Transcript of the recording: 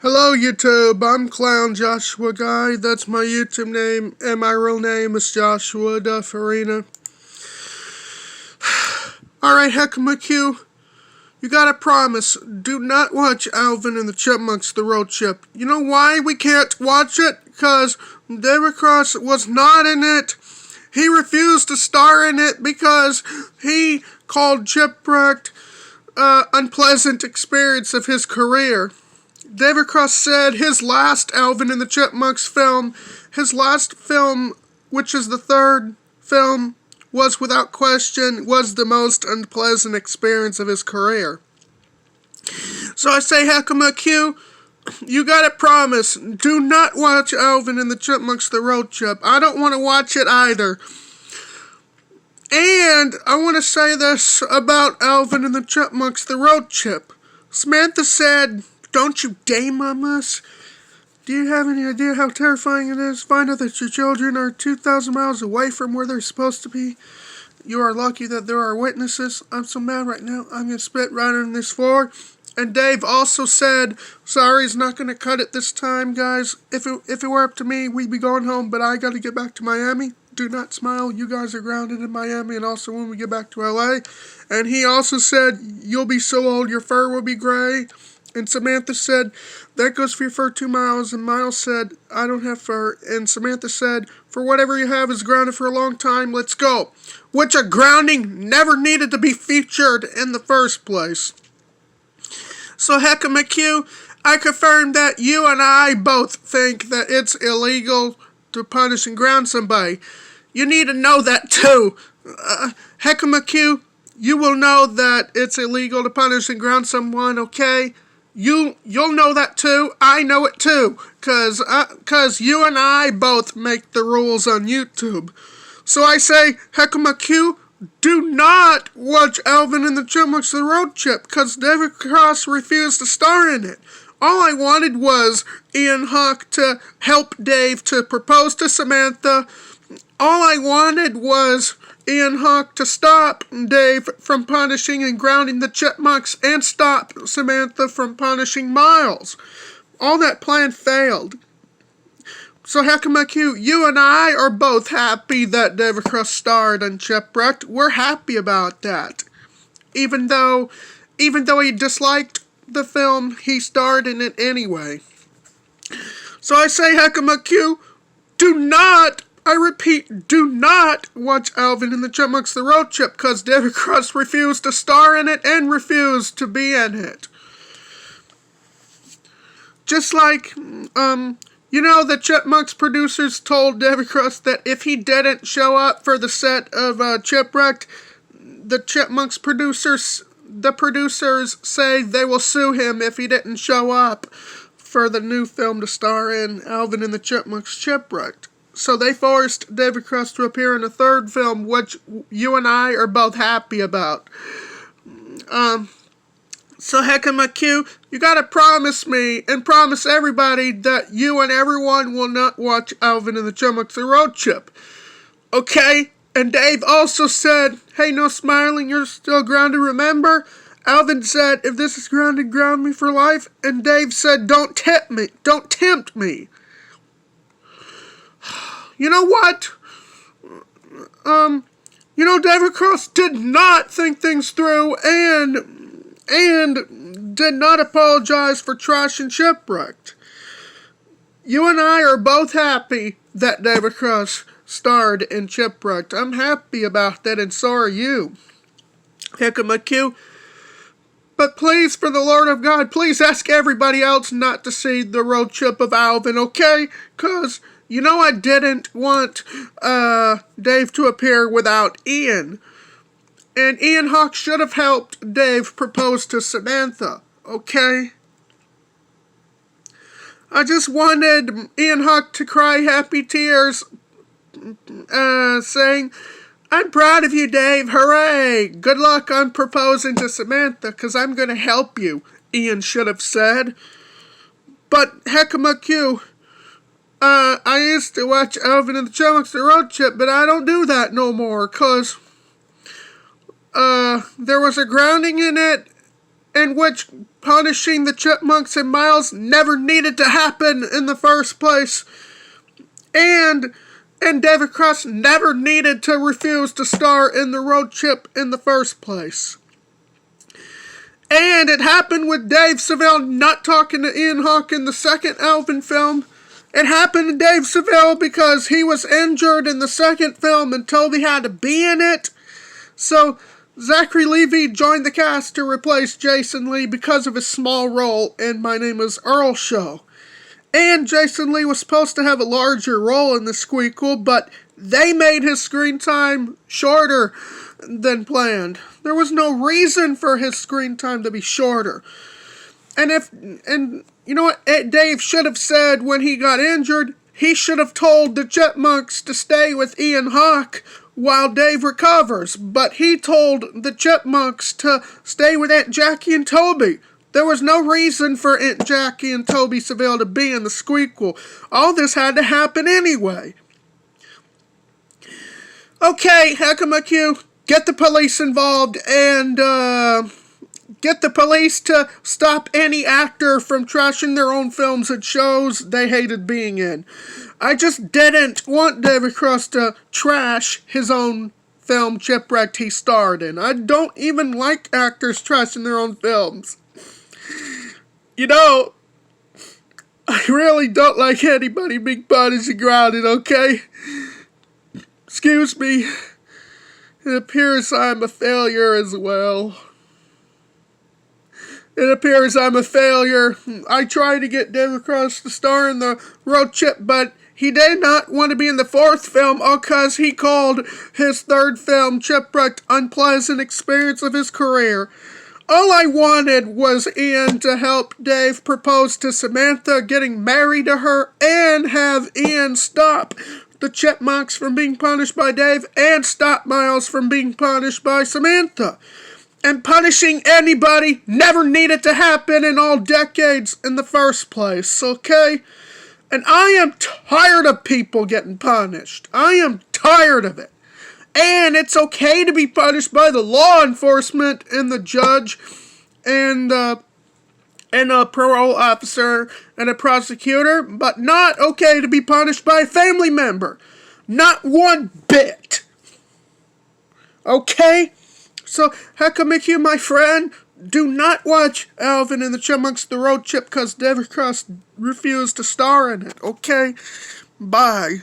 Hello YouTube, I'm Clown Joshua Guy, that's my YouTube name, and my real name is Joshua Farina. Alright, Heckomaku, you gotta promise, do not watch Alvin and the Chipmunks The Road Trip. You know why we can't watch it? Because David Cross was not in it. He refused to star in it because he called Chipwrecked unpleasant experience of his career. David Cross said his last Alvin and the Chipmunks film, which is the third film, was without question, was the most unpleasant experience of his career. So I say, Heckomaku, you gotta promise, do not watch Alvin and the Chipmunks The Road Trip. I don't want to watch it either. And I want to say this about Alvin and the Chipmunks The Road Trip. Samantha said, "Don't you dame on us? Do you have any idea how terrifying it is? Find out that your children are 2,000 miles away from where they're supposed to be. You are lucky that there are witnesses." I'm so mad right now. I'm going to spit right on this floor. And Dave also said, sorry, he's not going to cut it this time, guys. If it were up to me, we'd be going home, but I got to get back to Miami. Do not smile. You guys are grounded in Miami, and also when we get back to LA. And he also said, you'll be so old, your fur will be gray. And Samantha said, that goes for your fur 2 miles. And Miles said, I don't have fur. And Samantha said, for whatever you have is grounded for a long time, let's go. Which a grounding never needed to be featured in the first place. So Heckomaku, I confirm that you and I both think that it's illegal to punish and ground somebody. You need to know that too. Heckomaku, you will know that it's illegal to punish and ground someone, okay? You'll know that too. I know it too. Cause you and I both make the rules on YouTube. So I say, Heckomaku, do not watch Alvin and the Chipmunks The Road Trip, cause David Cross refused to star in it. All I wanted was Ian Hawke to help Dave to propose to Samantha. All I wanted was Ian Hawke to stop Dave from punishing and grounding the Chipmunks and stop Samantha from punishing Miles. All that plan failed. So Heckomaku, you and I are both happy that David Cross starred in Chipwrecked. We're happy about that. Even though he disliked the film, he starred in it anyway. So I say, Heckomaku, do not, I repeat, do not watch Alvin and the Chipmunks The Road Trip, because David Cross refused to star in it and refused to be in it. Just like, the Chipmunks producers told David Cross that if he didn't show up for the set of Chipwrecked, the Chipmunks producers say they will sue him if he didn't show up for the new film to star in, Alvin and the Chipmunks Chipwrecked. So they forced David Cross to appear in a third film, which you and I are both happy about. So Heckomaku, you gotta promise me and promise everybody that you and everyone will not watch Alvin and the Chipmunks The Road Trip. Okay? And Dave also said, hey, no smiling, you're still grounded, remember? Alvin said, if this is grounded, ground me for life. And Dave said, don't tempt me. You know what? David Cross did not think things through and did not apologize for trashing Chipwrecked. You and I are both happy that David Cross starred in Chipwrecked. I'm happy about that, and so are you, Heckomaku. But please, for the Lord of God, please ask everybody else not to see The Road Trip of Alvin, okay? Because, I didn't want Dave to appear without Ian. And Ian Hawke should have helped Dave propose to Samantha, okay? I just wanted Ian Hawke to cry happy tears, saying, I'm proud of you, Dave, hooray! Good luck on proposing to Samantha, because I'm going to help you, Ian should have said. But Heckomaku, I used to watch Alvin and the Chipmunks The Road Trip, but I don't do that no more, because there was a grounding in it, in which punishing the Chipmunks and Miles never needed to happen in the first place. And David Cross never needed to refuse to star in the road trip in the first place. And it happened with Dave Seville not talking to Ian Hawke in the second Alvin film. It happened to Dave Seville because he was injured in the second film and Toby had to be in it. So Zachary Levi joined the cast to replace Jason Lee because of his small role in My Name is Earl show. And Jason Lee was supposed to have a larger role in the Squeakquel, but they made his screen time shorter than planned. There was no reason for his screen time to be shorter. And you know what Dave should have said when he got injured? He should have told the Chipmunks to stay with Ian Hawke while Dave recovers. But he told the Chipmunks to stay with Aunt Jackie and Toby. There was no reason for Aunt Jackie and Toby Seville to be in the Squeakquel. All this had to happen anyway. Okay, Heckomaku, get the police involved and get the police to stop any actor from trashing their own films and shows they hated being in. I just didn't want David Cross to trash his own film Chipwrecked he starred in. I don't even like actors trashing their own films. You know, I really don't like anybody being punished and grounded, okay? Excuse me. It appears I'm a failure as well. It appears I'm a failure. I tried to get David Cross to star in the road trip, but he did not want to be in the fourth film, all because he called his third film Chipwrecked unpleasant experience of his career. All I wanted was Ian to help Dave propose to Samantha, getting married to her, and have Ian stop the Chipmunks from being punished by Dave and stop Miles from being punished by Samantha. And punishing anybody never needed to happen in all decades in the first place, okay? And I am tired of people getting punished. I am tired of it. And it's okay to be punished by the law enforcement and the judge and a parole officer and a prosecutor, but not okay to be punished by a family member. Not one bit. Okay? So, Heckomaku, my friend, do not watch Alvin and the Chipmunks The Road Trip because David Cross refused to star in it, okay? Bye.